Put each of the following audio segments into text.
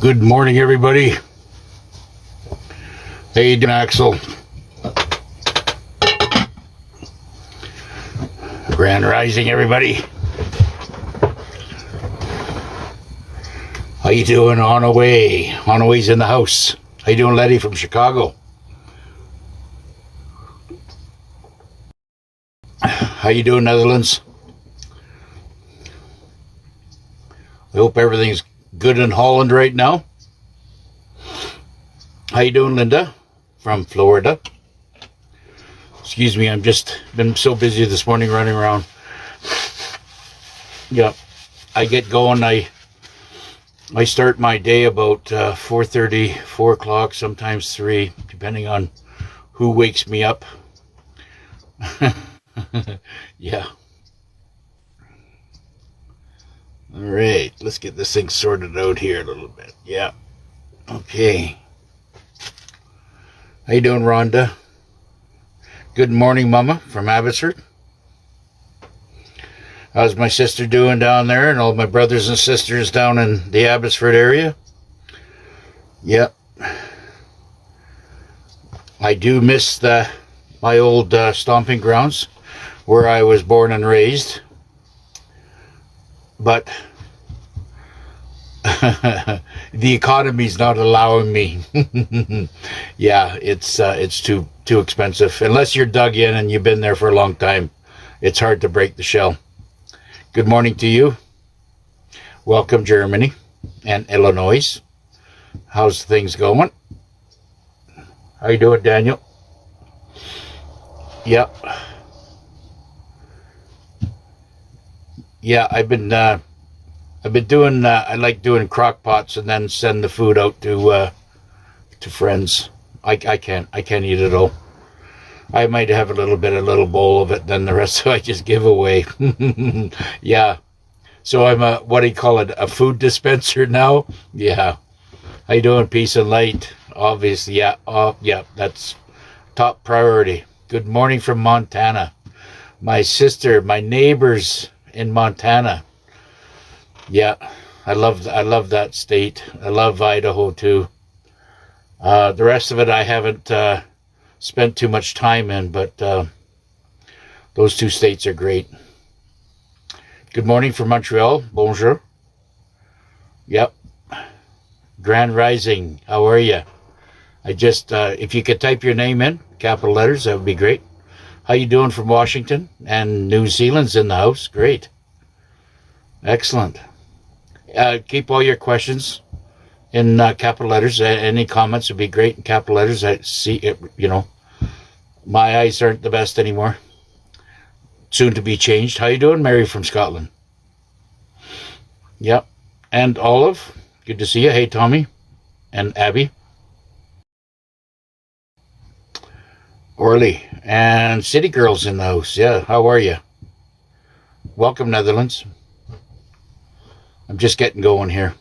Good morning, everybody. Hey, Axel. Grand Rising, everybody. How you doing? Onaway's in the house. How you doing, Letty from Chicago? How you doing, Netherlands? I hope everything's good in Holland right now. How you doing, Linda from Florida? Excuse me, I'm just been so busy this morning running around. Yeah, I get going. I start my day about 4:30, 4 o'clock, sometimes 3, depending on who wakes me up. Yeah. All right, let's get this thing sorted out here a little bit. Yeah. Okay. How you doing, Rhonda? Good morning, Mama from Abbotsford. How's my sister doing down there and all my brothers and sisters down in the Abbotsford area? Yep. I do miss my old stomping grounds where I was born and raised. But the economy's not allowing me. Yeah, it's too expensive. Unless you're dug in and you've been there for a long time, it's hard to break the shell. Good morning to you. Welcome, Germany and Illinois. How's things going? How you doing, Daniel? Yep. Yeah, I've been doing. I like doing crock pots and then send the food out to friends. I can't eat it all. I might have a little bowl of it. Then the rest I just give away. Yeah. So I'm what do you call it? A food dispenser now. Yeah. How you doing? Peace and light. Obviously, yeah. Yeah. That's top priority. Good morning from Montana. My sister, my neighbors in Montana. Yeah, I love that state. I love Idaho too. The rest of it I haven't spent too much time in, but those two states are great. Good morning from Montreal. Bonjour. Yep. Grand Rising. How are you? I just if you could type your name in capital letters, that would be great. How you doing from Washington? And New Zealand's in the house. Great. Excellent. Keep all your questions in capital letters. Any comments would be great in capital letters. I see it, my eyes aren't the best anymore. Soon to be changed. How you doing, Mary from Scotland? Yep. And Olive, good to see you. Hey, Tommy and Abby. Orly and City Girls in the house. Yeah, how are you? Welcome, Netherlands. I'm just getting going here.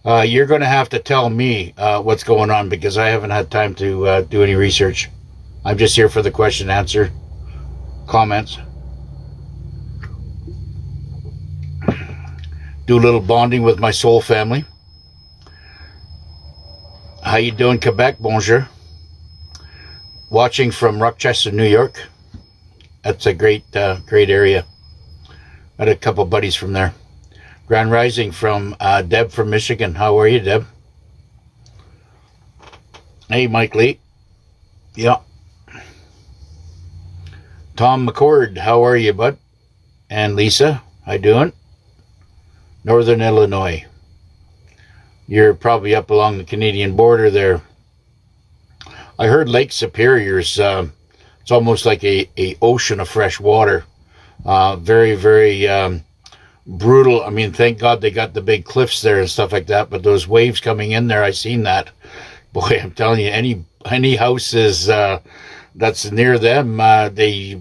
You're going to have to tell me what's going on because I haven't had time to do any research. I'm just here for the question answer comments. Do a little bonding with my soul family. How you doing, Quebec? Bonjour. Watching from Rochester, New York. That's a great area. Got a couple buddies from there. Grand Rising from Deb from Michigan. How are you, Deb? Hey, Mike Lee. Yeah. Tom McCord. How are you, bud? And Lisa. How you doing? Northern Illinois. You're probably up along the Canadian border there. I heard Lake Superior's, it's almost like a ocean of fresh water. Very, very brutal. I mean, thank God they got the big cliffs there and stuff like that, but those waves coming in there, I seen that. Boy, I'm telling you, any houses that's near them, they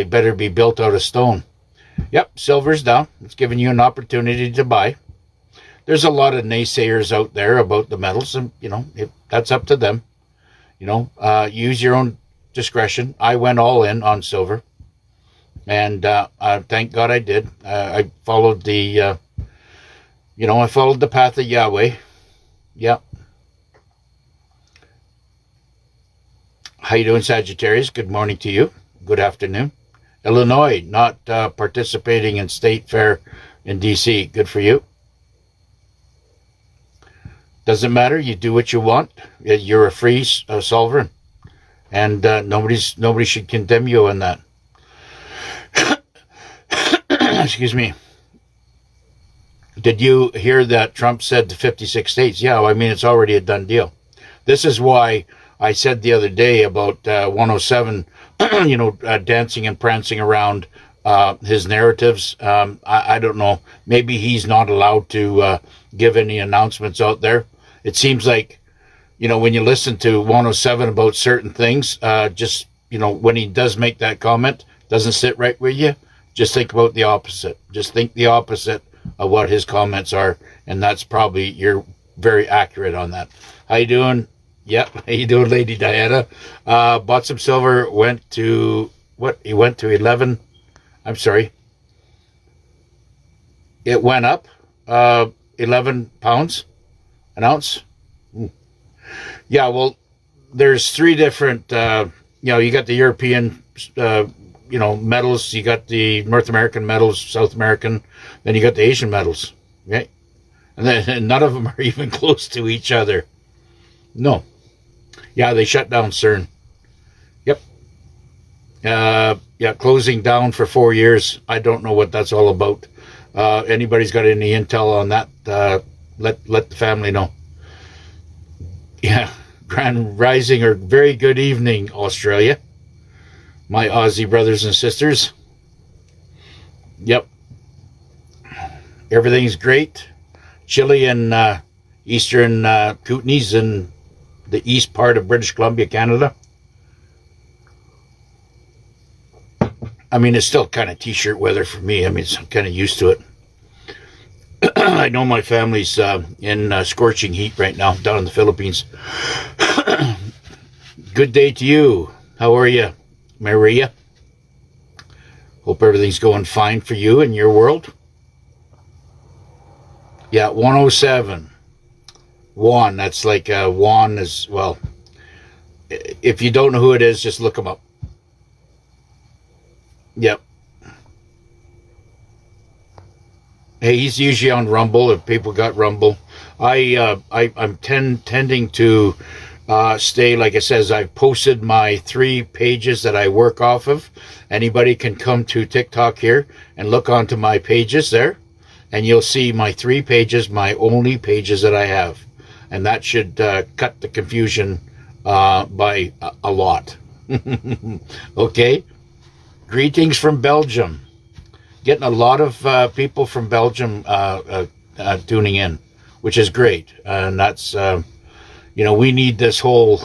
better be built out of stone. Yep, silver's down. It's giving you an opportunity to buy. There's a lot of naysayers out there about the metals, and, that's up to them. Use your own discretion. I went all in on silver, and thank God I did. I followed the I followed the path of Yahweh. Yep. How you doing, Sagittarius? Good morning to you. Good afternoon. Illinois, not participating in state fair in D.C. Good for you. Doesn't matter. You do what you want. You're a free sovereign, and nobody should condemn you on that. Excuse me. Did you hear that Trump said to 56 states? Yeah, I mean, it's already a done deal. This is why I said the other day about 107, dancing and prancing around his narratives. I don't know. Maybe he's not allowed to give any announcements out there. It seems like, when you listen to 107 about certain things, when he does make that comment, doesn't sit right with you, just think about the opposite. Just think the opposite of what his comments are, and that's probably, you're very accurate on that. How you doing? Yep. How you doing, Lady Diana? Bought some silver, went to, He went to 11. I'm sorry. It went up 11 pounds an ounce. Yeah, well, there's three different, you got the European, metals, you got the North American metals, South American, then you got the Asian metals, okay? And none of them are even close to each other. No. Yeah, they shut down CERN. Yep. Closing down for 4 years. I don't know what that's all about. Anybody's got any intel on that, let the family know. Yeah, Grand Rising, or very good evening, Australia. My Aussie brothers and sisters. Yep. Everything's great. Chilly and eastern Kootenays in the east part of British Columbia, Canada. I mean, it's still kind of t-shirt weather for me. I mean, I'm kind of used to it. I know my family's in scorching heat right now down in the Philippines. Good day to you. How are you, Maria? Hope everything's going fine for you in your world. Yeah, 107. Juan, that's like Juan as well. If you don't know who it is, just look him up. Yep. Hey, he's usually on Rumble if people got Rumble. I'm tending to stay, like I says, I've posted my 3 pages that I work off of. Anybody can come to TikTok here and look onto my pages there, and you'll see my 3 pages, my only pages that I have. And that should cut the confusion by a lot. Okay? Greetings from Belgium. Getting a lot of people from Belgium tuning in, which is great. And that's, we need this whole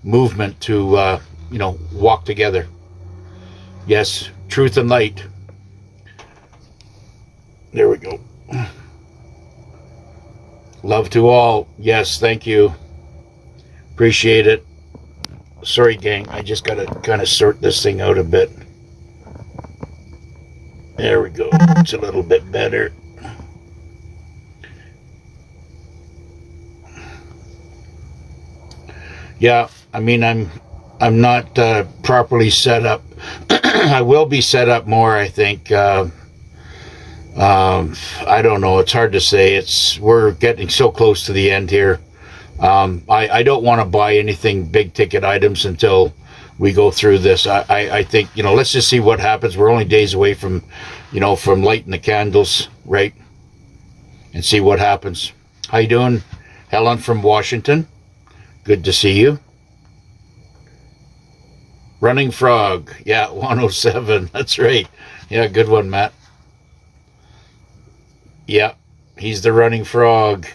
movement to, walk together. Yes, truth and light. There we go. Love to all. Yes, thank you. Appreciate it. Sorry, gang. I just got to kind of sort this thing out a bit. There we go. It's a little bit better. Yeah, I mean, I'm not properly set up. I will be set up more, I think. I don't know. It's hard to say. We're getting so close to the end here. I don't want to buy anything big ticket items until we go through this. I think, let's just see what happens. We're only days away from lighting the candles, right? And see what happens. How you doing? Helen from Washington. Good to see you. Running Frog. Yeah, 107. That's right. Yeah, good one, Matt. Yeah, he's the Running Frog.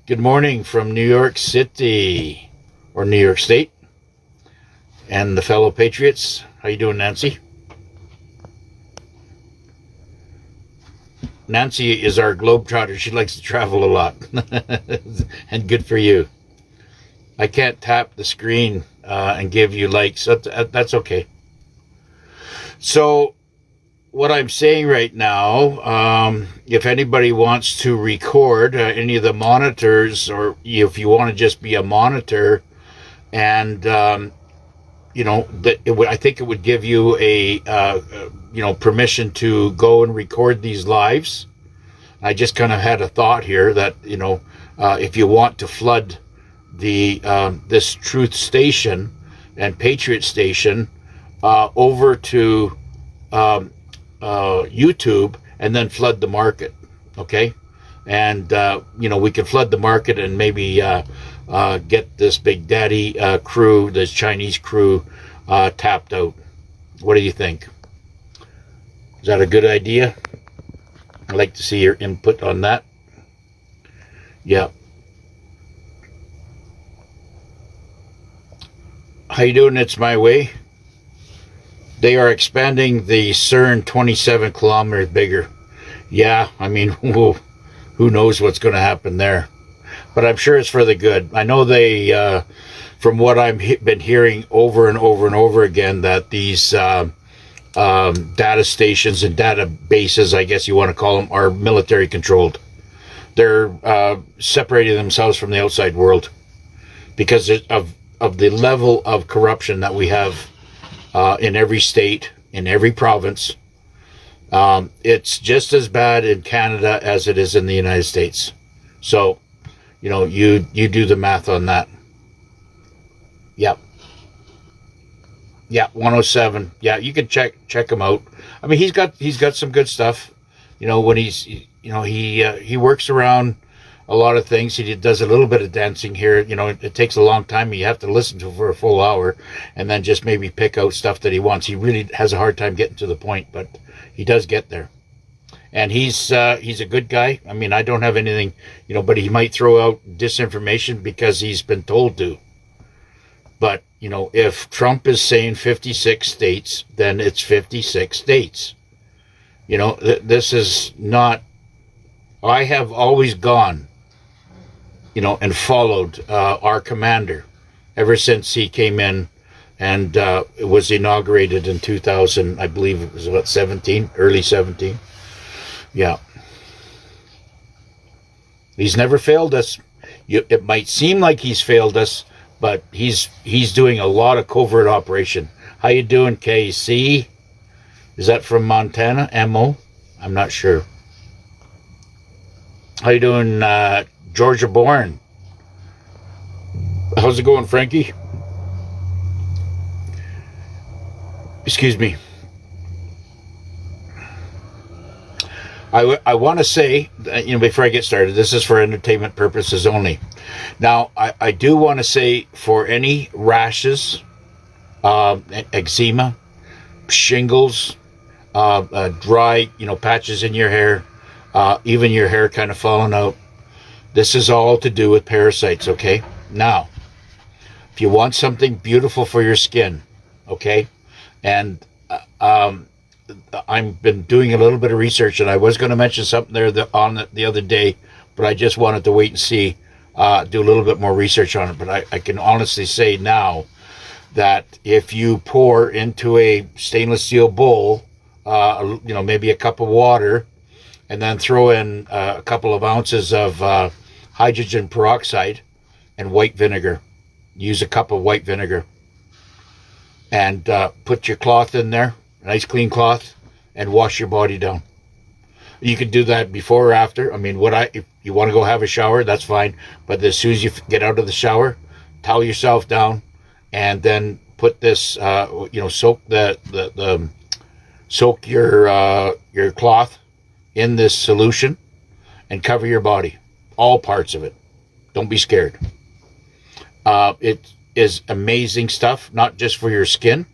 Good morning from New York City, or New York State, and the fellow patriots. How you doing, Nancy? Nancy is our globetrotter. She likes to travel a lot, and good for you. I can't tap the screen and give you likes. That's okay. So, what I'm saying right now, if anybody wants to record any of the monitors, or if you want to just be a monitor, and I think it would give you a permission to go and record these lives. I just kind of had a thought here that if you want to flood the this Truth Station and Patriot Station over to YouTube, and then flood the market, okay? And we can flood the market and maybe get this Big Daddy crew, this Chinese crew, tapped out. What do you think? Is that a good idea? I'd like to see your input on that. Yeah. How you doing? It's my way. They are expanding the CERN 27 kilometers bigger. Yeah, I mean, who knows what's going to happen there? But I'm sure it's for the good. I know they, from what I've been hearing over and over and over again, that these data stations and databases, I guess you want to call them, are military controlled. They're separating themselves from the outside world because of the level of corruption that we have in every state, in every province. It's just as bad in Canada as it is in the United States. So, you do the math on that. Yep. Yeah, 107. Yeah, you can check him out. I mean, he's got some good stuff. When he works around a lot of things. He does a little bit of dancing here. It takes a long time. You have to listen to for a full hour, and then just maybe pick out stuff that he wants. He really has a hard time getting to the point, but he does get there. And he's a good guy. I mean, I don't have anything, but he might throw out disinformation because he's been told to. But, if Trump is saying 56 states, then it's 56 states. This is not... I have always gone, and followed our commander ever since he came in and it was inaugurated in 2000, I believe it was about 17, early 17. Yeah. He's never failed us. It might seem like he's failed us, but he's doing a lot of covert operation. How you doing, KC? Is that from Montana? MO? I'm not sure. How you doing, Georgia Bourne? How's it going, Frankie? Excuse me. I want to say, before I get started, this is for entertainment purposes only. Now, I do want to say, for any rashes, eczema, shingles, dry, patches in your hair, even your hair kind of falling out, this is all to do with parasites, okay? Now, if you want something beautiful for your skin, okay, and I've been doing a little bit of research, and I was going to mention something there on the other day, but I just wanted to wait and see, do a little bit more research on it. But I can honestly say now that if you pour into a stainless steel bowl, maybe a cup of water, and then throw in a couple of ounces of hydrogen peroxide and white vinegar, use a cup of white vinegar, and put your cloth in there, a nice clean cloth, and wash your body down. You can do that before or after. I mean, if you want to go have a shower, that's fine. But as soon as you get out of the shower, towel yourself down, and then put this, soak soak your cloth in this solution, and cover your body, all parts of it. Don't be scared. It is amazing stuff, not just for your skin,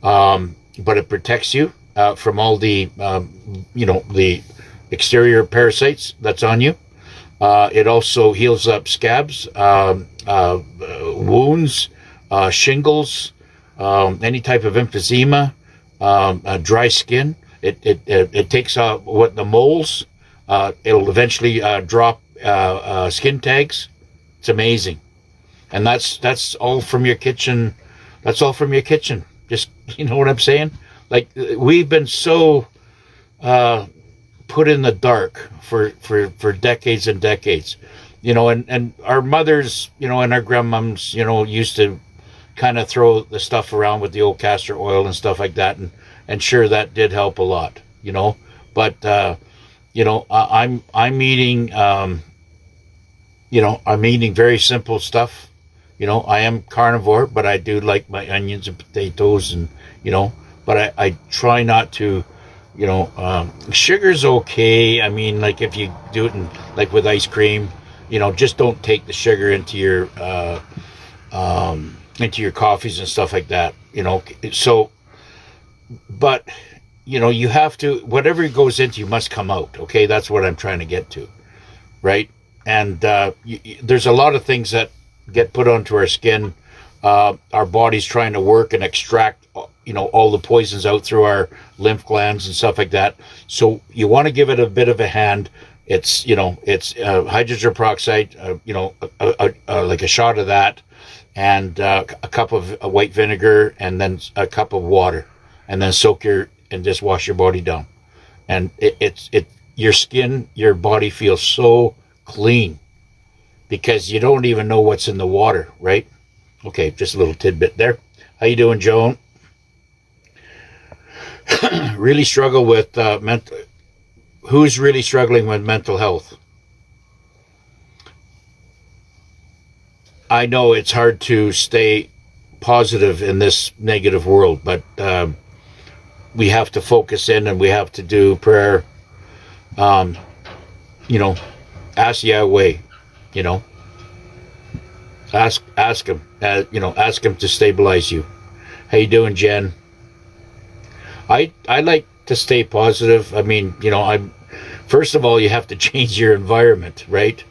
but it protects you from all the, the exterior parasites that's on you. It also heals up scabs, wounds, shingles, any type of emphysema, dry skin. It takes what the moles. It'll eventually drop skin tags. It's amazing, and that's all from your kitchen. That's all from your kitchen. Just, you know what I'm saying? Like we've been so put in the dark for decades and decades, and our mothers, and our grandmoms, used to kind of throw the stuff around with the old castor oil and stuff like that, and sure, that did help a lot, but I'm eating I'm eating very simple stuff. I am carnivore, but I do like my onions and potatoes, and but I try not to. Sugar's okay. I mean, like if you do it like with ice cream, just don't take the sugar into your coffees and stuff like that. So, but you have to, whatever goes into you must come out. Okay, that's what I'm trying to get to, right? And there's a lot of things that get put onto our skin. Our body's trying to work and extract all the poisons out through our lymph glands and stuff like that. So you want to give it a bit of a hand. It's hydrogen peroxide, like a shot of that, and a cup of white vinegar, and then a cup of water, and then and just wash your body down. And your skin, your body feels so clean because you don't even know what's in the water, right? Okay, just a little tidbit there. How you doing, Joan? Really struggle with mental. Who's really struggling with mental health? I know it's hard to stay positive in this negative world, but we have to focus in and we have to do prayer. Ask Yahweh, ask him, ask him to stabilize you. How you doing, Jen? I like to stay positive. I mean, first of all, you have to change your environment, right?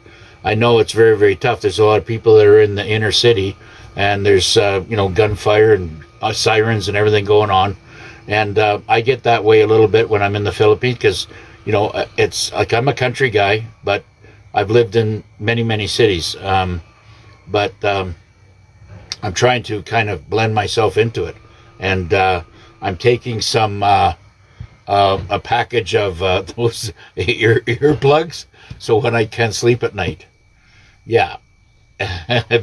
I know it's very, very tough. There's a lot of people that are in the inner city, and there's, gunfire and sirens and everything going on. And I get that way a little bit when I'm in the Philippines because, it's like I'm a country guy, but I've lived in many, many cities. But I'm trying to kind of blend myself into it. And I'm taking some a package of those earplugs, so when I can sleep at night. Yeah,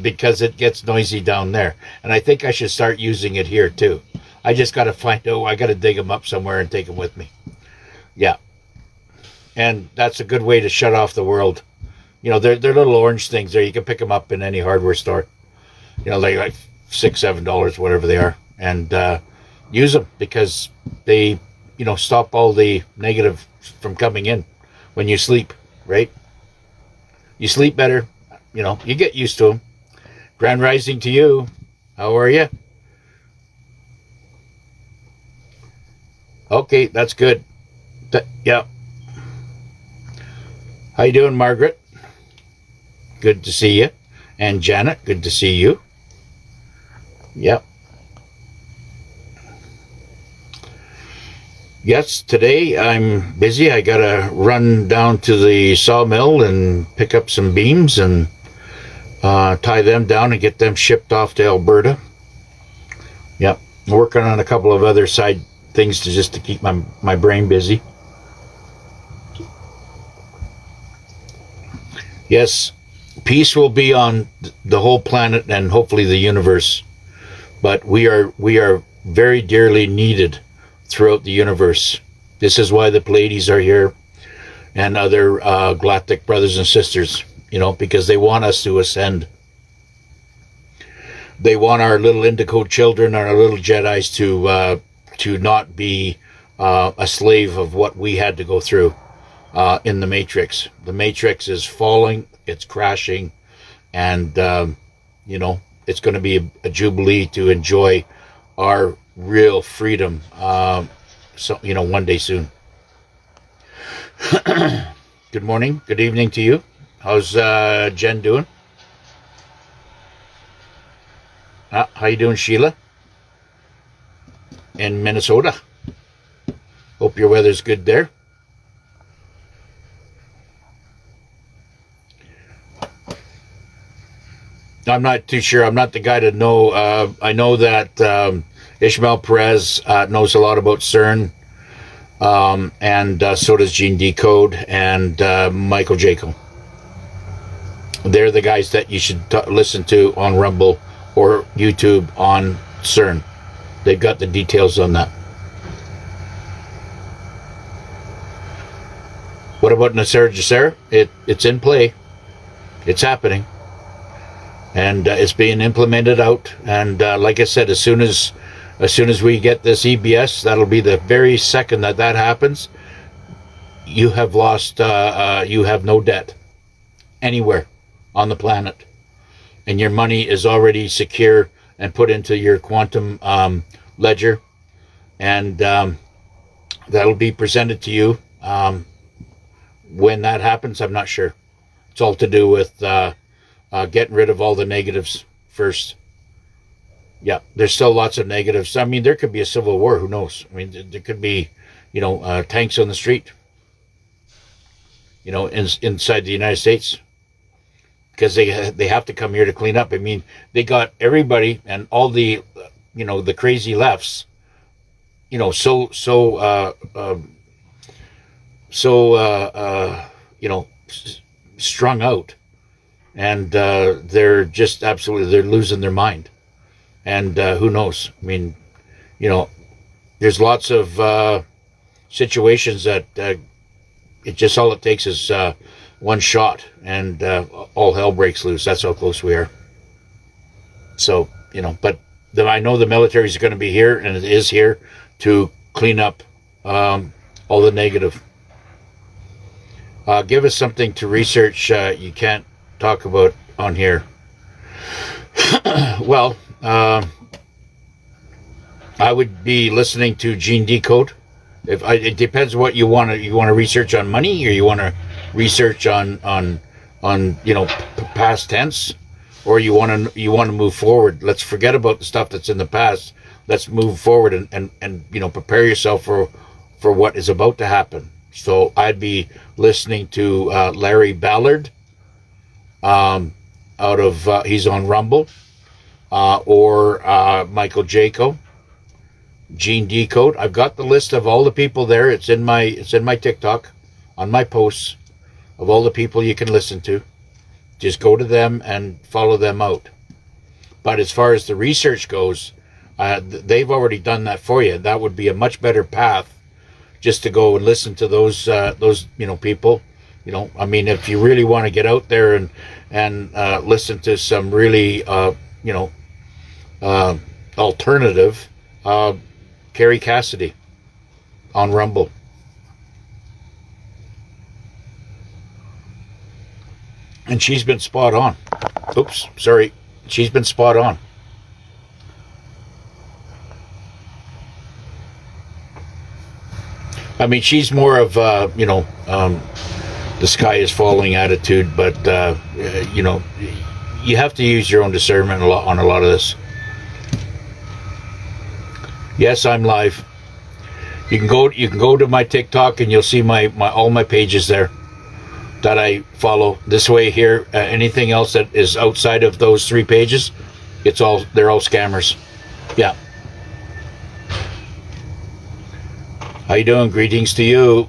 because it gets noisy down there, and I think I should start using it here too. I just got to find out. I got to dig them up somewhere and take them with me. Yeah, and that's a good way to shut off the world. They're little orange things there. You can pick them up in any hardware store. Like $6-7, whatever they are, and use them because they, stop all the negative from coming in when you sleep, right? You sleep better, you get used to them. Grand rising to you. How are you? Okay, that's good. Yeah. How you doing, Margaret? Good to see you. And Janet, good to see you. Yep. Yes, today I'm busy. I gotta run down to the sawmill and pick up some beams and tie them down and get them shipped off to Alberta. Yep. I'm working on a couple of other side things to keep my brain busy. Yes, peace will be on the whole planet and hopefully the universe. But we are very dearly needed throughout the universe. This is why the Pleiades are here and other galactic brothers and sisters, because they want us to ascend. They want our little indigo children, our little Jedis to not be a slave of what we had to go through in the Matrix. The Matrix is falling, it's crashing, and, it's going to be a jubilee to enjoy our real freedom, one day soon. Good morning, good evening to you. How's Jen doing? How you doing, Sheila? In Minnesota. Hope your weather's good there. I'm not too sure. I'm not the guy to know. I know that Ishmael Perez knows a lot about CERN, and so does Gene Decode and Michael Jaco. They're the guys that you should listen to on Rumble or YouTube on CERN. They've got the details on that. What about NESARA GESARA? It's in play. It's happening. And it's being implemented out. And like I said, as soon as we get this EBS, that'll be the very second that happens. You have lost, you have no debt anywhere on the planet. And your money is already secure and put into your quantum ledger. And that'll be presented to you. When that happens, I'm not sure. It's all to do with getting rid of all the negatives first. Yeah, there's still lots of negatives. I mean, there could be a civil war. Who knows? I mean, there could be, tanks on the street, inside the United States. Because they have to come here to clean up. I mean, they got everybody and all the, the crazy lefts, strung out, and they're just absolutely, they're losing their mind. And who knows? I mean, there's lots of situations that it just, all it takes is one shot and all hell breaks loose. That's how close we are. So, but I know the military is going to be here, and it is here to clean up all the negative. Give us something to research you can't talk about on here. Well, I would be listening to Gene Decode. It depends what you want to research on money, or you want to research on past tense, or you want to move forward. Let's forget about the stuff that's in the past. Let's move forward and prepare yourself for what is about to happen. So I'd be listening to Larry Ballard, out of he's on Rumble, or Michael Jaco, Gene Decode. I've got the list of all the people there. It's in my TikTok, on my posts, of all the people you can listen to. Just go to them and follow them out. But as far as the research goes, they've already done that for you. That would be a much better path, just to go and listen to those people. I mean, if you really want to get out there and listen to some really alternative, Carrie Cassidy on Rumble. And she's been spot on. Oops, sorry. She's been spot on. I mean, she's more of, the sky is falling attitude, but, you have to use your own discernment on a lot of this. Yes, I'm live. You can go to my TikTok and you'll see my all my pages there that I follow. This way here, anything else that is outside of those 3 pages, they're all scammers. Yeah. How you doing? Greetings to you.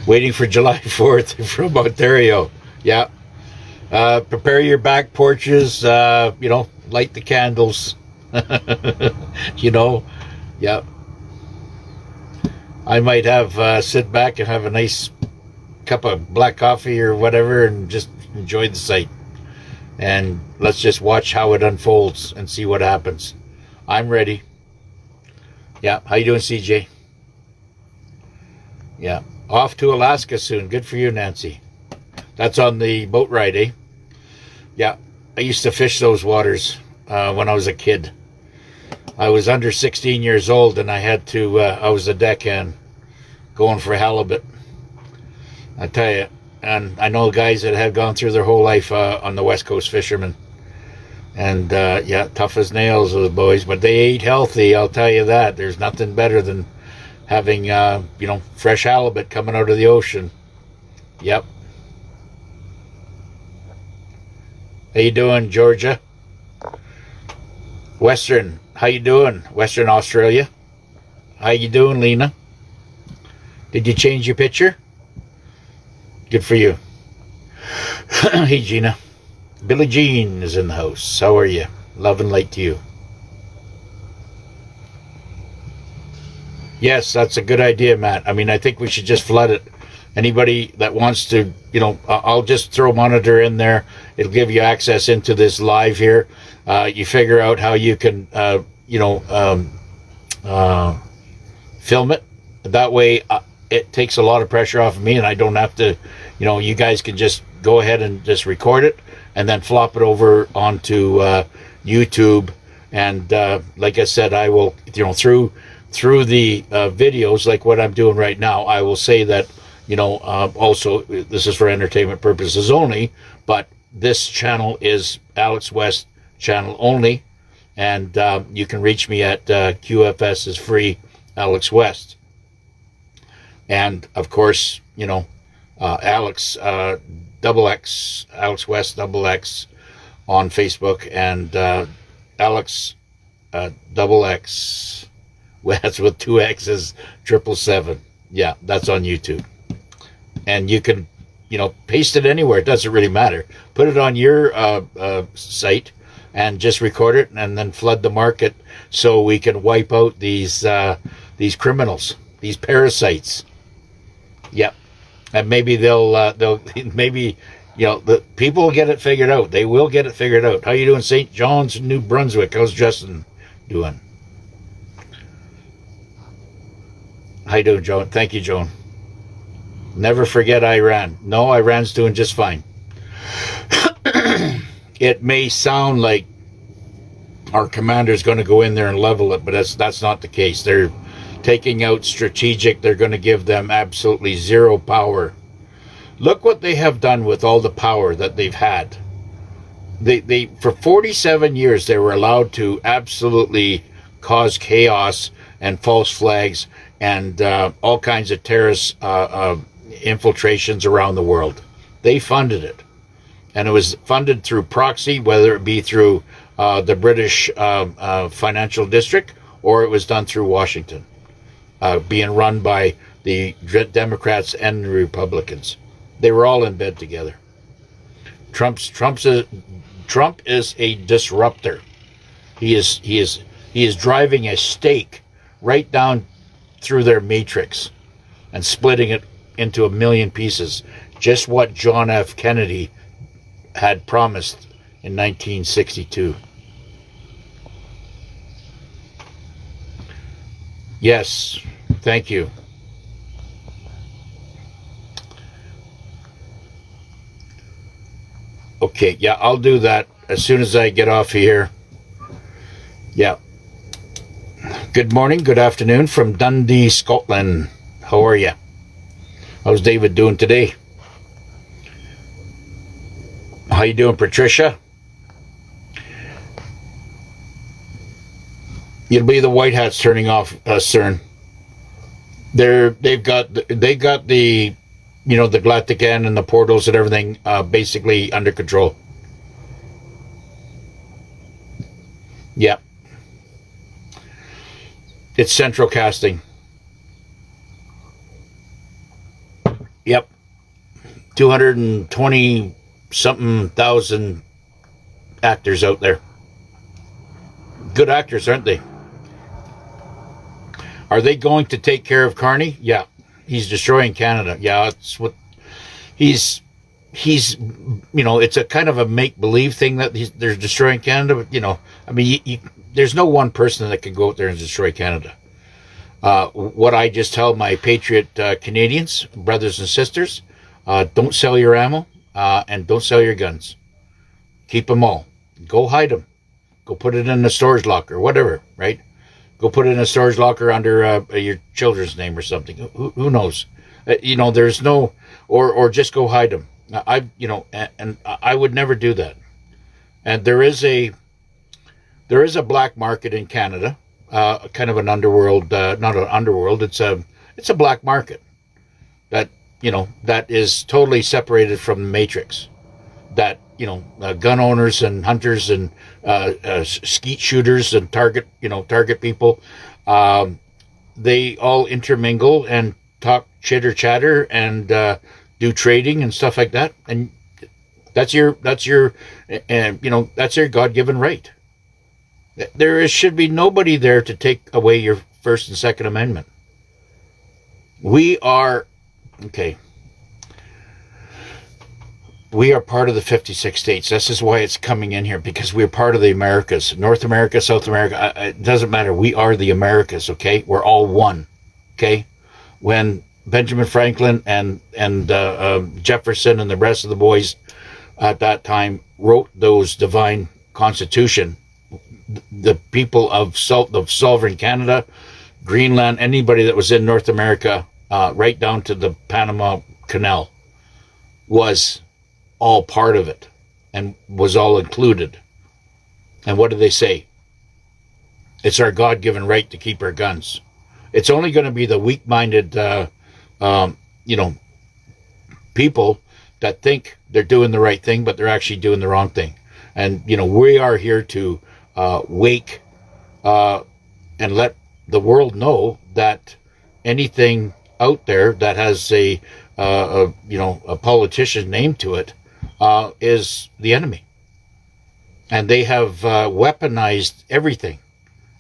Waiting for July 4th from Ontario. Yeah. Prepare your back porches, light the candles. Yeah. I might have sit back and have a nice cup of black coffee or whatever and just enjoy the sight. And let's just watch how it unfolds and see what happens. I'm ready. Yeah. How you doing, CJ? Yeah. Off to Alaska soon. Good for you, Nancy. That's on the boat ride, eh? Yeah. I used to fish those waters when I was a kid. I was under 16 years old, and I had to, I was a deckhand going for halibut. I tell you, and I know guys that have gone through their whole life on the West Coast fishermen. And, tough as nails, those boys. But they ate healthy, I'll tell you that. There's nothing better than having, fresh halibut coming out of the ocean. Yep. How you doing, Georgia? Western, how you doing? Western Australia. How you doing, Lena? Did you change your picture? Good for you. Hey, Gina. Billie Jean is in the house. How are you? Love and light to you. Yes, that's a good idea, Matt. I mean, I think we should just flood it. Anybody that wants to, I'll just throw monitor in there. It'll give you access into this live here. You figure out how you can, film it. That way, it takes a lot of pressure off of me, and I don't have to, you guys can just go ahead and just record it and then flop it over onto YouTube. And like I said, I will, through the videos, like what I'm doing right now, I will say that, also this is for entertainment purposes only, but this channel is Alex West channel only, and you can reach me at QFS is free Alex West. And of course, Alex XX, Alex West XX on Facebook, and Alex XX, that's with 2 X's, 777. Yeah, that's on YouTube. And you can, paste it anywhere. It doesn't really matter. Put it on your site and just record it, and then flood the market so we can wipe out these criminals, these parasites. Yep. And maybe they'll maybe, the people will get it figured out. They will get it figured out. How you doing, St. John's, New Brunswick? How's Justin doing? How you doing, Joan? Thank you, Joan. Never forget Iran. No, Iran's doing just fine. It may sound like our commander's going to go in there and level it, but that's not the case. They're taking out strategic. They're going to give them absolutely zero power. Look what they have done with all the power that they've had. They for 47 years, they were allowed to absolutely cause chaos and false flags and all kinds of terrorist infiltrations around the world. They funded it. And it was funded through proxy, whether it be through the British financial district, or it was done through Washington, being run by the Democrats and the Republicans. They were all in bed together. Trump is a disruptor. He is driving a stake right down through their matrix and splitting it into a million pieces. Just what John F. Kennedy had promised in 1962. Yes, thank you. Okay, yeah, I'll do that as soon as I get off here. Yeah. Good morning, good afternoon from Dundee, Scotland. How are you? How's David doing today? How you doing, Patricia? It'll be the White Hats turning off, CERN. They got the the Galactican and the portals and everything basically under control. Yep. It's central casting. Yep. 220 something thousand actors out there. Good actors, aren't they? Are they going to take care of Carney? Yeah. He's destroying Canada. Yeah, it's what he's it's a kind of a make-believe thing that they're destroying Canada, but I mean, there's no one person that can go out there and destroy Canada. What I just tell my patriot Canadians, brothers and sisters, don't sell your ammo and don't sell your guns. Keep them all. Go hide them. Go put it in a storage locker, whatever, right? Go put it in a storage locker under your children's name or something. Who knows? There's no, or just go hide them. And I would never do that. And there is a black market in Canada, kind of an underworld, not an underworld. It's a black market that that is totally separated from the matrix. That gun owners and hunters and skeet shooters and target people. They all intermingle and talk chitter chatter and do trading and stuff like that. And that's your God-given right. Should be nobody there to take away your First and Second Amendment. We are part of the 56 states. This is why it's coming in here, because we're part of the Americas. North America, South America, it doesn't matter. We are the Americas, okay? We're all one, okay? When Benjamin Franklin and Jefferson and the rest of the boys at that time wrote those divine constitution, the people of sovereign Canada, Greenland, anybody that was in North America, right down to the Panama Canal, was all part of it and was all included. And what do they say? It's our God-given right to keep our guns. It's only going to be the weak-minded, people that think they're doing the right thing, but they're actually doing the wrong thing. And, we are here to wake and let the world know that anything out there that has a politician's name to it is the enemy. And they have weaponized everything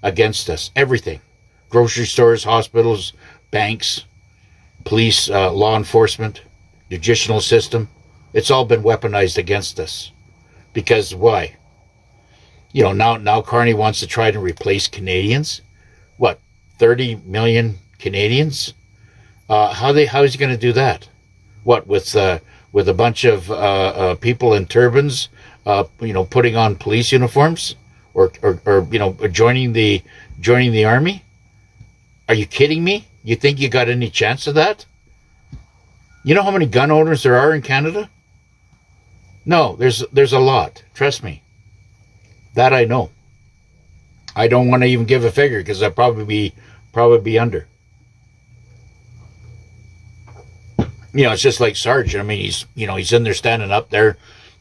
against us. Everything. Grocery stores, hospitals, banks, police, law enforcement, judicial system. It's all been weaponized against us. Because why? Now Carney wants to try to replace Canadians. What, 30 million Canadians? How is he going to do that? What, with a bunch of people in turbans, putting on police uniforms, or joining the army? Are you kidding me? You think you got any chance of that? You know how many gun owners there are in Canada? No, there's a lot. Trust me. That I know. I don't want to even give a figure because I'd probably be under. It's just like Sarge. I mean, he's in there standing up there,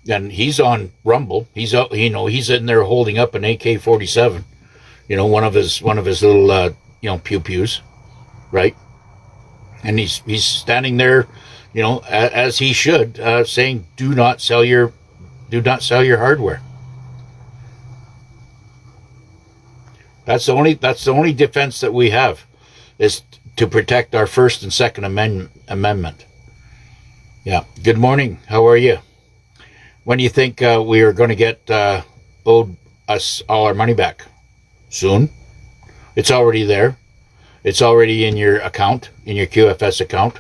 and he's on Rumble. He's he's in there holding up an AK-47. One of his little pew pews, right? And he's standing there, as he should, saying, "Do not sell your hardware." That's the only defense that we have, is to protect our First and Second Amendment. Yeah. Good morning. How are you? When do you think we are going to get owed us all our money back? Soon. It's already there. It's already in your account, in your QFS account.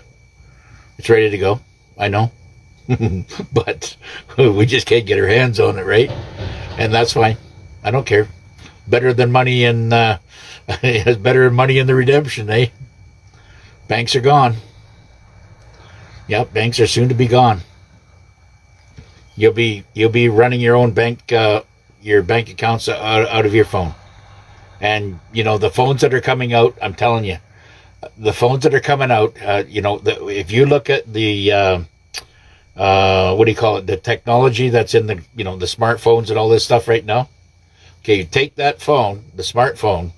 It's ready to go. I know. But we just can't get our hands on it, right? And that's fine. I don't care. Better than money in better than money in the redemption, eh? Banks are gone. Yep, banks are soon to be gone. You'll be running your own bank accounts out of your phone. And the phones that are coming out, I'm telling you, the phones that are coming out, if you look at the what do you call it, the technology that's in the the smartphones and all this stuff right now. Okay, you take that phone, the smartphone,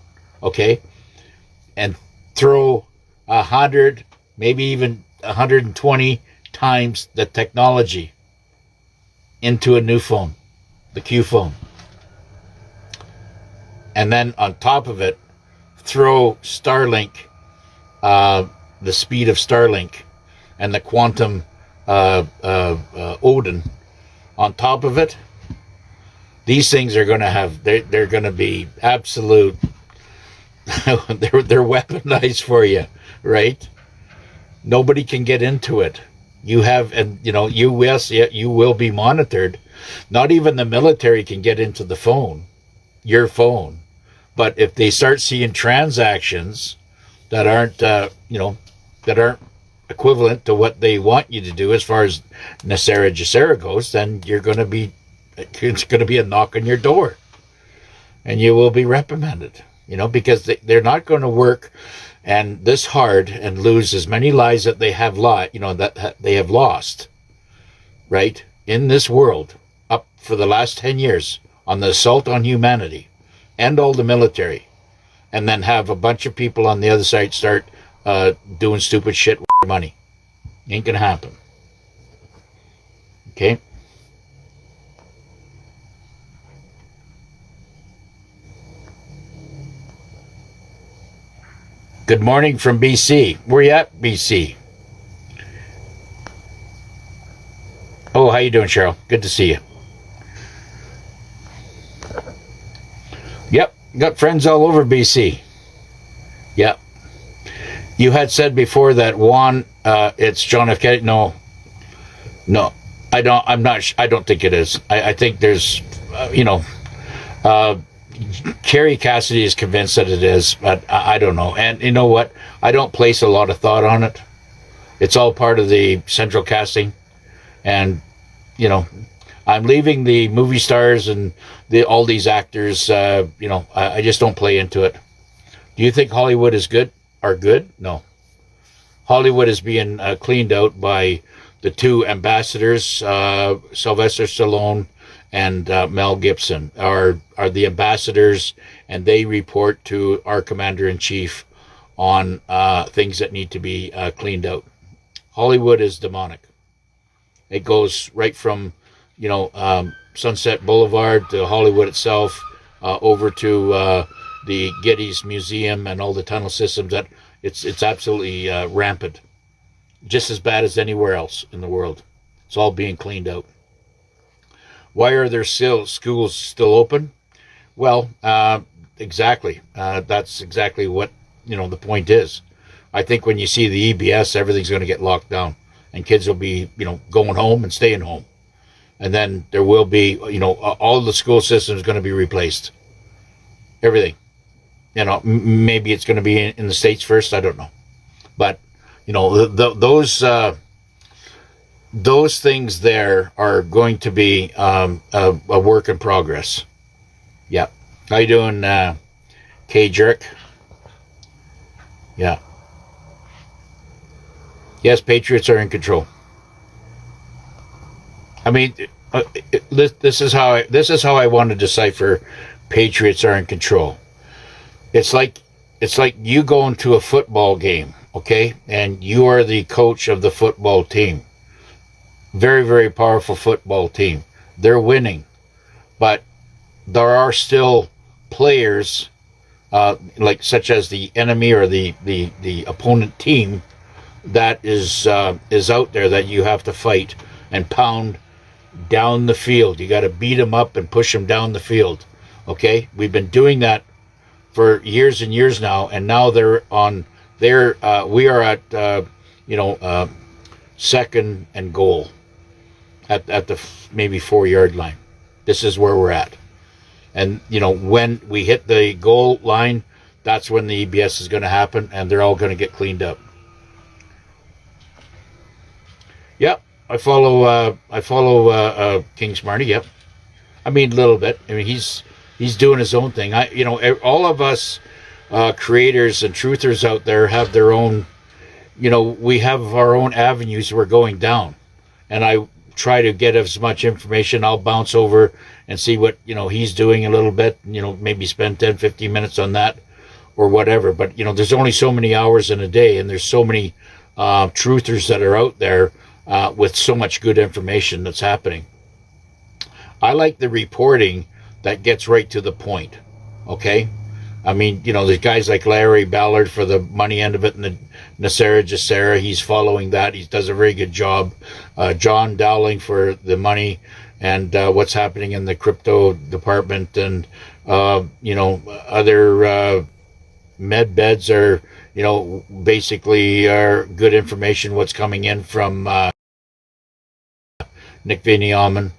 okay, and throw 100, maybe even 120 times the technology into a new phone, the Q phone. And then on top of it, throw Starlink, the speed of Starlink, and the quantum Odin on top of it. These things are going to have, they're going to be absolute, they're weaponized for you, right? Nobody can get into it. You have, and you will be monitored. Not even the military can get into the phone, your phone. But if they start seeing transactions that aren't, that aren't equivalent to what they want you to do as far as Nacera Jacera goes, then it's going to be a knock on your door, and you will be reprimanded. Because they're not going to work and this hard and lose as many lives that they have that they have lost, right, in this world for the last 10 years on the assault on humanity, end all the military, and then have a bunch of people on the other side start doing stupid shit with money. Ain't gonna happen. Okay? Good morning from BC. Where you at, BC? Oh, how you doing, Cheryl? Good to see you. Yep, got friends all over BC. Yep. You had said before that Juan, it's John F. Kennedy. No, I don't. I'm not. I don't think it is. I think there's, Kerry Cassidy is convinced that it is, but I don't know. And you know what? I don't place a lot of thought on it. It's all part of the central casting, and I'm leaving the movie stars and all these actors. I just don't play into it. Do you think Hollywood is good? Are good? No. Hollywood is being cleaned out by the two ambassadors, Sylvester Stallone and Mel Gibson are the ambassadors, and they report to our commander-in-chief on things that need to be cleaned out. Hollywood is demonic. It goes right from Sunset Boulevard to Hollywood itself, over to the Getty's Museum and all the tunnel systems. That it's absolutely rampant, just as bad as anywhere else in the world. It's all being cleaned out. Why are there schools still open? Well, exactly. That's exactly what the point is. I think when you see the EBS, everything's going to get locked down, and kids will be going home and staying home, and then there will be all the school systems going to be replaced. Everything. Maybe it's going to be in the States first. I don't know, but those things there are going to be a work in progress. Yeah. How you doing, K Jerk? Yeah. Yes, Patriots are in control. I mean, this is how I want to decipher Patriots are in control. It's like you going to a football game, okay, and you are the coach of the football team. Very, very powerful football team. They're winning, but there are still players, such as the enemy or the opponent team, that is out there that you have to fight and pound down the field. You got to beat them up and push them down the field. Okay, we've been doing that for years and years now, and now they're on. We are at second and goal at the maybe 4-yard line. This is where we're at, and when we hit the goal line, that's when the EBS is going to happen, and they're all going to get cleaned up. Yep, I follow King Smarty. Yep, I mean a little bit. I mean he's doing his own thing. All of us creators and truthers out there have their own. We have our own avenues we're going down, and I try to get as much information. I'll bounce over and see what he's doing a little bit. Maybe spend 10-15 minutes on that or whatever. But there's only so many hours in a day, and there's so many truthers that are out there with so much good information that's happening. I like the reporting that gets right to the point. Okay, I mean there's guys like Larry Ballard for the money end of it, and the Nasera Jacera, he's following that. He does a very good job. John Dowling for the money and what's happening in the crypto department, and other med beds are basically are good information. What's coming in from Nick Viniaman.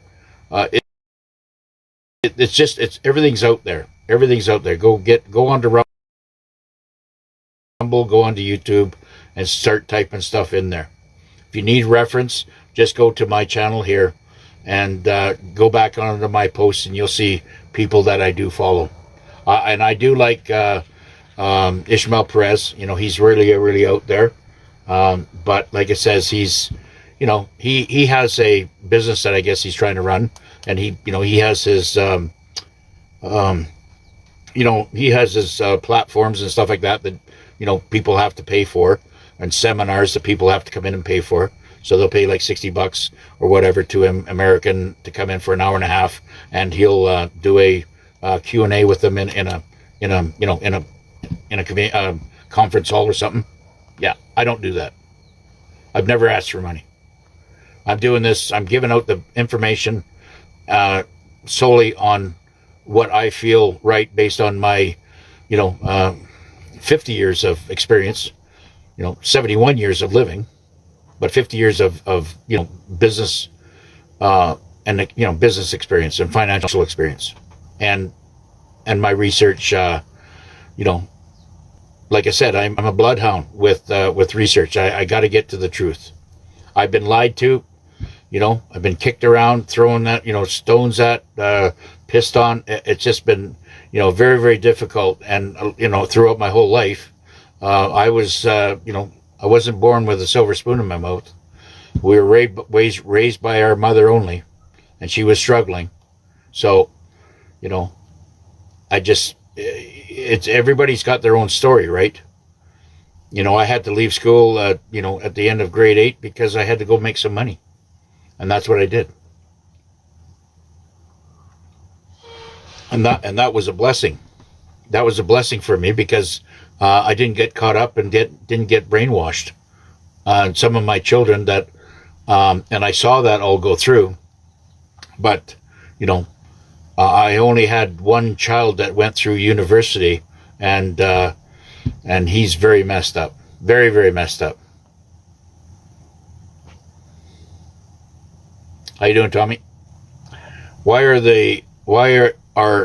It's everything's out there. Everything's out there. Go onto Rumble, go onto YouTube, and start typing stuff in there. If you need reference, just go to my channel here and go back onto my posts, and you'll see people that I do follow. And I do like Ishmael Perez. He's really out there. But like it says, he's he has a business that I guess he's trying to run, and he has his he has his platforms and stuff like that people have to pay for, and seminars that people have to come in and pay for. So they'll pay like $60 or whatever to him, American, to come in for an hour and a half, and he'll do a Q&A with them in a conference hall or something. Yeah, I don't do that. I've never asked for money. I'm doing this. I'm giving out the information solely on what I feel right, based on my 50 years of experience, 71 years of living, but 50 years of business and business experience and financial experience, and my research. Like I said, I'm a bloodhound with research. I got to get to the truth. I've been lied to. I've been kicked around, thrown at stones at, pissed on. It's just been very, very difficult. And throughout my whole life, I wasn't born with a silver spoon in my mouth. We were raised by our mother only, and she was struggling. So, everybody's got their own story, right? I had to leave school, at the end of grade 8 because I had to go make some money. And that's what I did. And that was a blessing. That was a blessing for me, because I didn't get caught up and didn't get brainwashed. And some of my children and I saw that all go through. But, I only had one child that went through university, and he's very messed up. Very, very messed up. How you doing, Tommy? Why are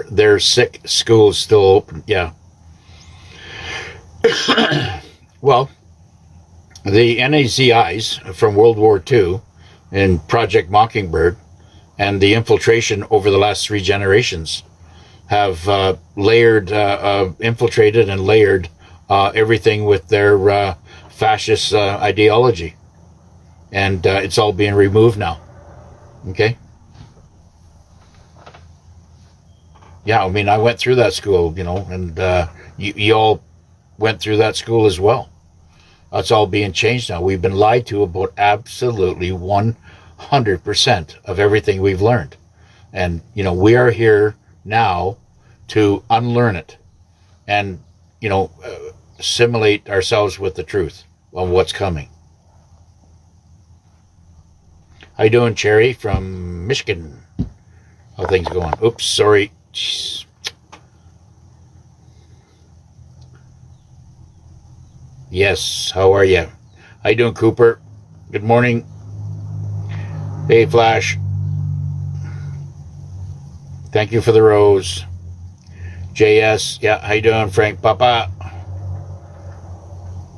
there sick schools still open? Yeah. Well, the NAZIs from World War II and Project Mockingbird and the infiltration over the last 3 generations have infiltrated and layered everything with their fascist ideology. And it's all being removed now. Okay? Yeah, I mean, I went through that school, and you all went through that school as well. That's all being changed now. We've been lied to about absolutely 100% of everything we've learned. And, we are here now to unlearn it and, assimilate ourselves with the truth on what's coming. How you doing, Cherry from Michigan? How things going? Oops, sorry. Jeez. Yes, how are you? How you doing, Cooper? Good morning. Hey, Flash. Thank you for the rose. JS, yeah, how you doing, Frank Papa?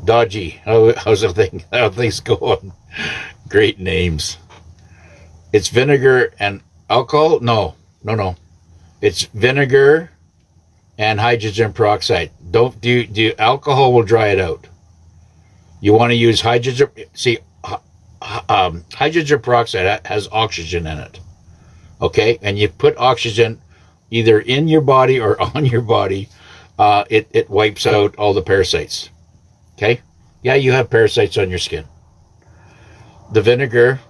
Dodgy, how's things going? Great names. It's vinegar and alcohol? No. It's vinegar and hydrogen peroxide. Don't do alcohol will dry it out. You want to use hydrogen. See, hydrogen peroxide has oxygen in it. Okay, and you put oxygen either in your body or on your body. It wipes out all the parasites. Okay, yeah, you have parasites on your skin. The vinegar.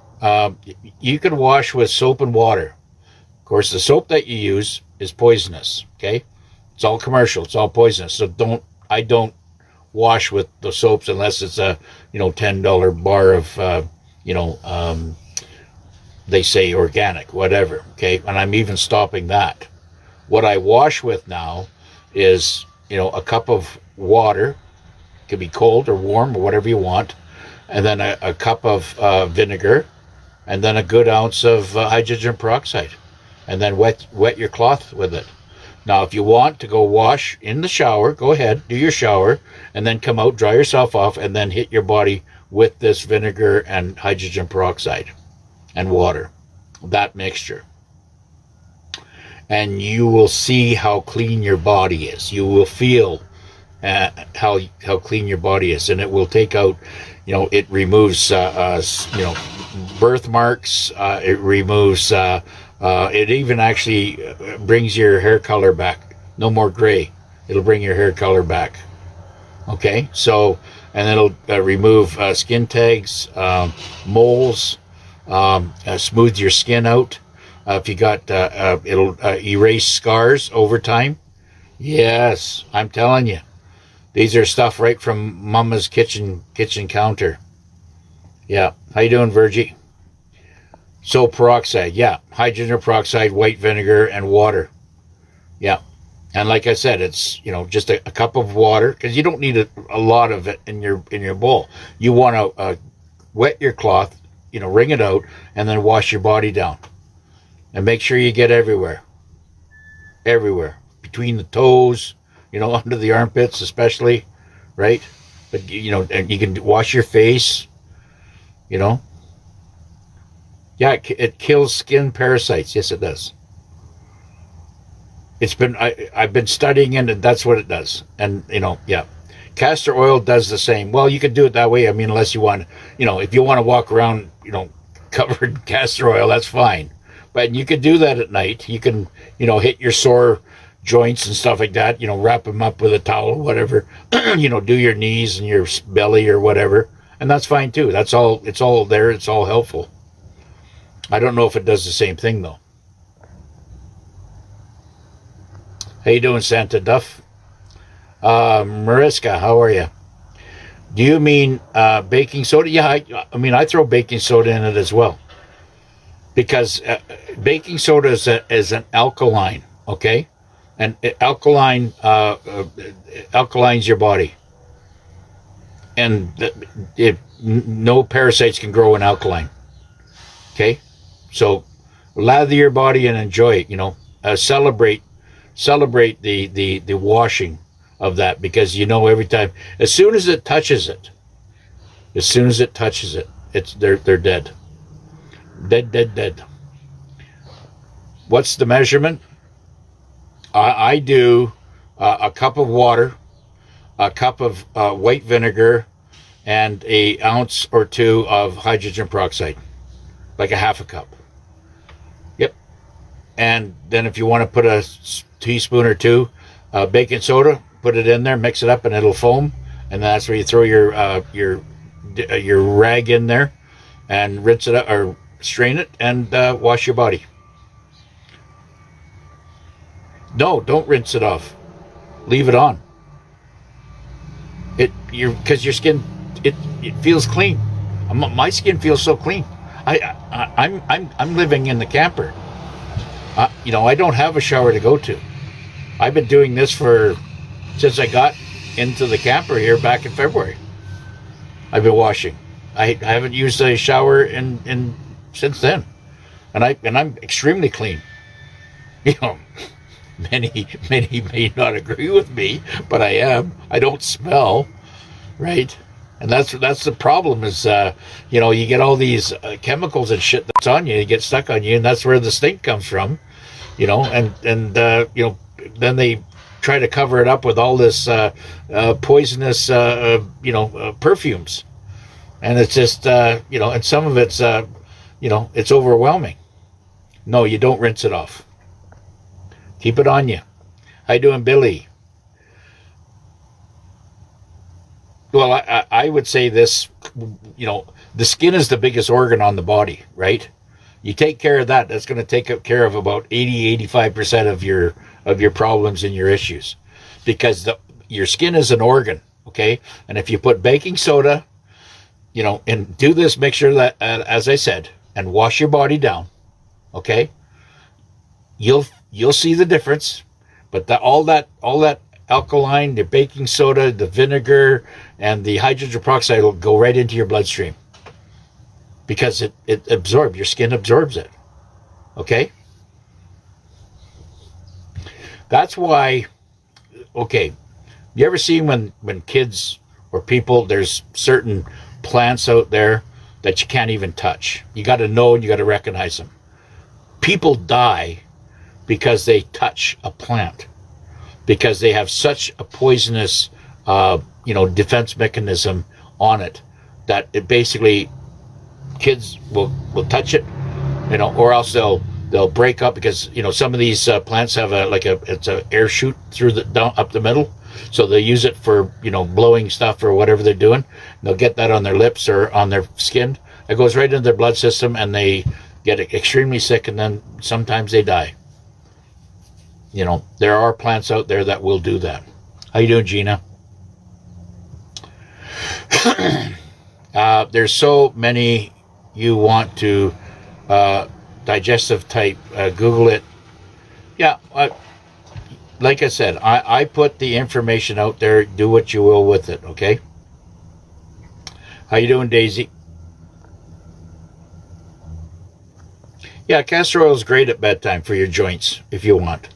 You can wash with soap and water. Of course, the soap that you use is poisonous. Okay, it's all commercial. It's all poisonous. So I don't wash with the soaps unless it's a $10 bar of they say organic, whatever. Okay, and I'm even stopping that. What I wash with now is a cup of water. It can be cold or warm or whatever you want, and then a cup of vinegar. And then a good ounce of hydrogen peroxide, and then wet your cloth with it. Now, if you want to go wash in the shower, go ahead, do your shower, and then come out, dry yourself off, and then hit your body with this vinegar and hydrogen peroxide and water, that mixture. And you will see how clean your body is. You will feel how clean your body is, and it will take out, it removes, birthmarks. It removes It even actually brings your hair color back. No more gray. It'll bring your hair color back. Okay, so, and it'll remove skin tags, moles, smooth your skin out. If you got, it'll erase scars over time. Yes, I'm telling you. These are stuff right from Mama's kitchen counter. Yeah. How you doing, Virgie? So peroxide, yeah. Hydrogen peroxide, white vinegar, and water. Yeah. And like I said, it's, just a cup of water, because you don't need a lot of it in your bowl. You want to wet your cloth, wring it out, and then wash your body down. And make sure you get everywhere. Everywhere. Between the toes, under the armpits especially, right? But, and you can wash your face, Yeah, it kills skin parasites. Yes, it does. I've been studying it, and that's what it does. And, yeah. Castor oil does the same. Well, you can do it that way. I mean, unless you want, if you want to walk around, covered in castor oil, that's fine. But you can do that at night. You can, hit your sore joints and stuff like that, wrap them up with a towel or whatever, do your knees and your belly or whatever. And that's fine too. It's all there. It's all helpful. I don't know if it does the same thing though. How you doing, Santa Duff? Mariska, how are you? Do you mean baking soda? Yeah, I throw baking soda in it as well. Because baking soda is an alkaline, okay? And alkalines your body. And no parasites can grow in alkaline. Okay? So lather your body and enjoy it, celebrate the washing of that, because every time, as soon as it touches it, they're dead. Dead. What's the measurement? I do a cup of water, a cup of white vinegar, and an ounce or two of hydrogen peroxide, like a half a cup. Yep. And then if you want to put a teaspoon or two baking soda, put it in there, mix it up, and it'll foam. And that's where you throw your rag in there, and rinse it up or strain it, and wash your body. No, don't rinse it off. Leave it on. Because your skin, it feels clean. My skin feels so clean. I'm living in the camper. I don't have a shower to go to. I've been doing this since I got into the camper here back in February. I've been washing. I haven't used a shower in since then, and I'm extremely clean. Many may not agree with me, but I am. I don't smell, right? And that's the problem is, you get all these chemicals and shit that's on you, get stuck on you, and that's where the stink comes from, and then they try to cover it up with all this poisonous, perfumes, and it's just, and some of it's, it's overwhelming. No, you don't rinse it off. Keep it on you. How you doing, Billy? Well, I would say this, the skin is the biggest organ on the body, right? You take care of that, that's going to take care of about 85% of your problems and your issues. Because your skin is an organ, okay? And if you put baking soda, and do this, make sure that, as I said, and wash your body down, okay? You'll see the difference, but all that alkaline, the baking soda, the vinegar, and the hydrogen peroxide will go right into your bloodstream because it absorbs, your skin absorbs it. Okay? That's why, okay, you ever seen when kids or people, there's certain plants out there that you can't even touch. You got to know and you got to recognize them. People die because they touch a plant, because they have such a poisonous, defense mechanism on it that it basically, kids will touch it, or else they'll they'll break up because some of these plants have it's a air chute through the down up the middle, so they use it for blowing stuff or whatever they're doing. They'll get that on their lips or on their skin. It goes right into their blood system, and they get extremely sick, and then sometimes they die. There are plants out there that will do that. How you doing, Gina? There's so many you want to digestive type. Google it. Yeah, like I said, I put the information out there. Do what you will with it, okay? How you doing, Daisy? Yeah, castor oil is great at bedtime for your joints if you want.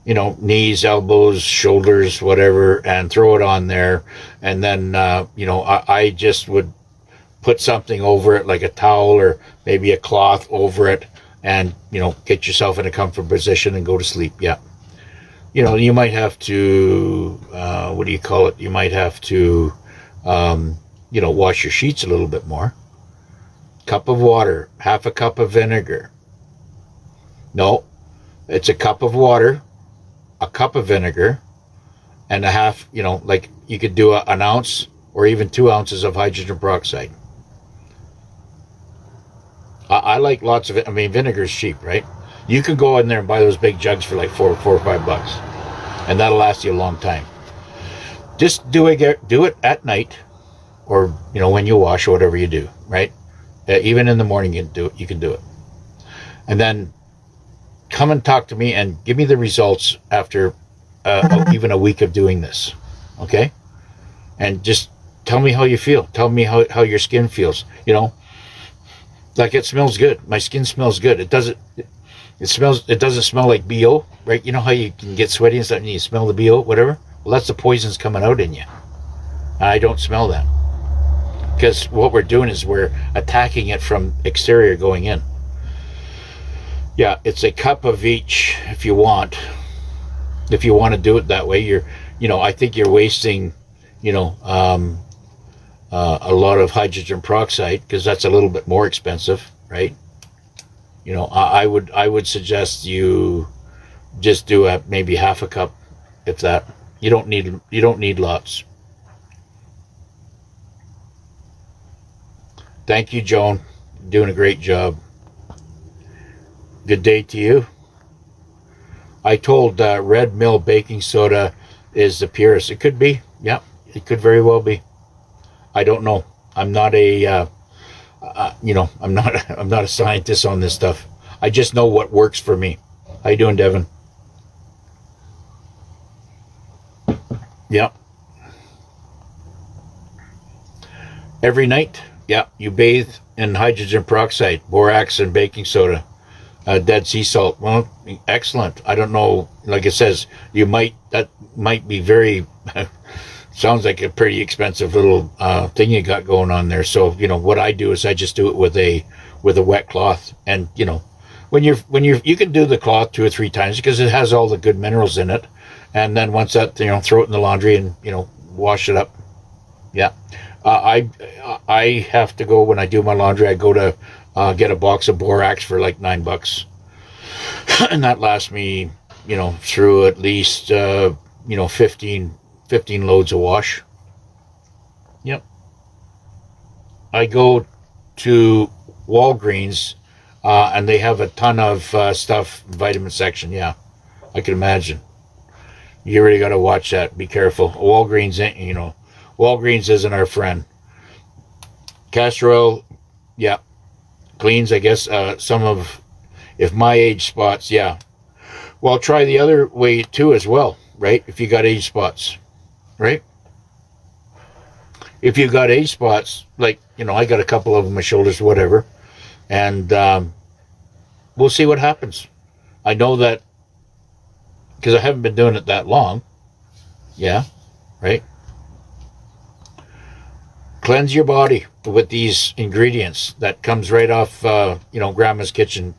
Knees, elbows, shoulders, whatever, and throw it on there. And then, I just would put something over it, like a towel or maybe a cloth over it, and, get yourself in a comfortable position and go to sleep. Yeah. You might have to, what do you call it? You might have to, wash your sheets a little bit more. Cup of water, half a cup of vinegar. No, it's a cup of water, a cup of vinegar, and a half, like you could do an ounce or even 2 ounces of hydrogen peroxide. I like lots of it. I mean, vinegar's cheap, right? You can go in there and buy those big jugs for like $4 or $5, and that'll last you a long time. Just do it at night, or when you wash or whatever you do, right? Even in the morning, you can do it, and then come and talk to me and give me the results after even a week of doing this, okay? And just tell me how you feel. Tell me how your skin feels. Like it smells good. My skin smells good. It doesn't smell like BO, right? You know how you can get sweaty and stuff and you smell the BO, whatever? Well, that's the poisons coming out in you. I don't smell that. Because what we're doing is we're attacking it from exterior going in. Yeah, it's a cup of each if you want. If you want to do it that way, I think you're wasting, a lot of hydrogen peroxide because that's a little bit more expensive, right? I would suggest you just do maybe half a cup, if that. You don't need lots. Thank you, Joan. Doing a great job. Good day to you. I told Red Mill baking soda is the purest. It could be. Yeah, it could very well be. I don't know. I'm not I'm not a scientist on this stuff. I just know what works for me. How you doing, Devin? Yeah. Every night, yeah, you bathe in hydrogen peroxide, borax, and baking soda. Dead sea salt. Well, excellent. I don't know. Like it says, that might be very. Sounds like a pretty expensive little thing you got going on there. So what I do is I just do it with a wet cloth, and when you can do the cloth 2 or 3 times because it has all the good minerals in it, and then once that throw it in the laundry and wash it up. Yeah, I have to go when I do my laundry. I go to get a box of borax for like $9, and that lasts me through at least 15 loads of wash. Yep. I go to Walgreens and they have a ton of stuff, vitamin section. Yeah, I can imagine. You really got to watch that. Be careful. Walgreens isn't our friend. Castor oil, yeah, cleans, I guess, some of, if my age spots, yeah. Well, try the other way too as well, right? If you got age spots. Right? If you got age spots, like, I got a couple of them on my shoulders, whatever, and we'll see what happens. I know that because I haven't been doing it that long. Yeah, right? Cleanse your body with these ingredients that comes right off, Grandma's kitchen,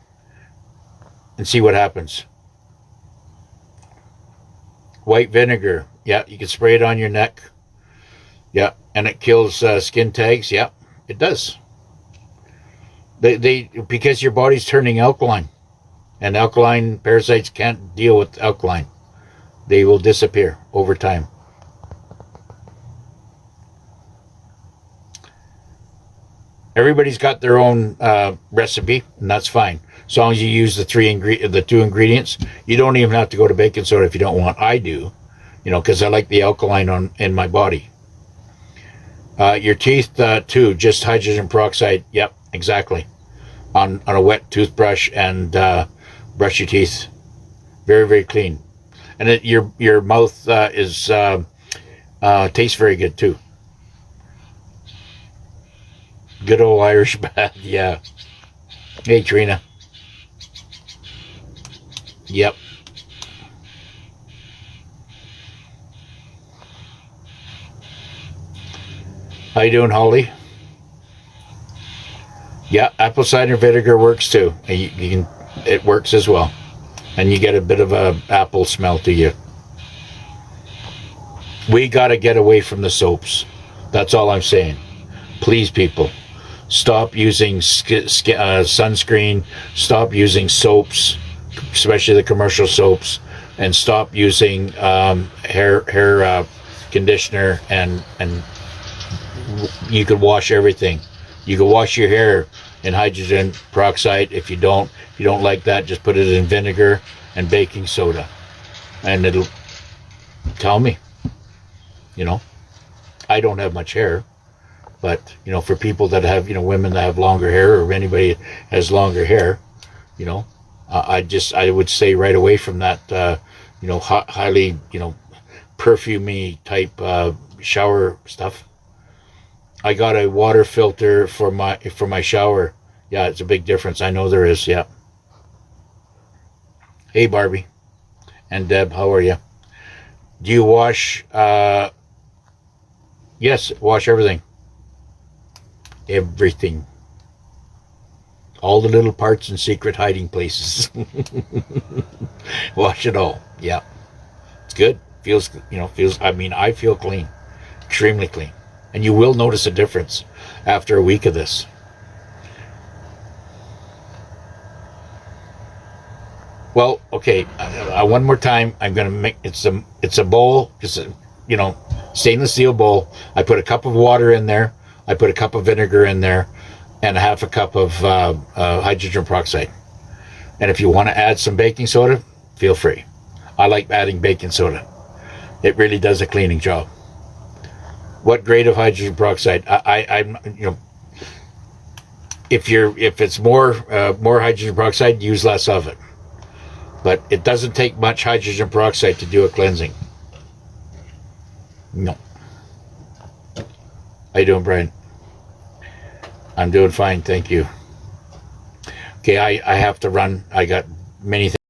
and see what happens. White vinegar. Yeah, you can spray it on your neck. Yeah, and it kills skin tags. Yeah, it does. They because your body's turning alkaline. And alkaline parasites can't deal with alkaline. They will disappear over time. Everybody's got their own recipe, and that's fine. As long as you use the two ingredients, you don't even have to go to baking soda if you don't want. I do, because I like the alkaline in my body. Your teeth too, just hydrogen peroxide. Yep, exactly. On a wet toothbrush and brush your teeth. Very, very clean. And your mouth tastes very good too. Good old Irish bath, yeah. Hey, Trina. Yep. How you doing, Holly? Yeah, apple cider vinegar works too. It works as well, and you get a bit of a apple smell to you. We got to get away from the soaps. That's all I'm saying. Please, people, stop using sunscreen. Stop using soaps, especially the commercial soaps, and stop using hair conditioner. And you could wash everything. You can wash your hair in hydrogen peroxide. If you don't like that, just put it in vinegar and baking soda, and it'll tell me. I don't have much hair, but for people that have women that have longer hair, or anybody has longer hair, I would say right away from that highly perfumey type shower stuff. I got a water filter for my shower. Yeah, it's a big difference. I know there is. Yeah. Hey, Barbie and Deb, how are you? Do you wash? Yes, wash everything. Everything. All the little parts and secret hiding places. Wash it all. Yeah. It's good. Feels. I feel clean. Extremely clean. And you will notice a difference after a week of this. Well, okay. One more time, I'm gonna make it's a bowl. It's a stainless steel bowl. I put a cup of water in there. I put a cup of vinegar in there, and a half a cup of hydrogen peroxide. And if you want to add some baking soda, feel free. I like adding baking soda. It really does a cleaning job. What grade of hydrogen peroxide? I'm if it's more hydrogen peroxide, use less of it. But it doesn't take much hydrogen peroxide to do a cleansing. No. How you doing, Brian? I'm doing fine, thank you. Okay, I have to run. I got many things.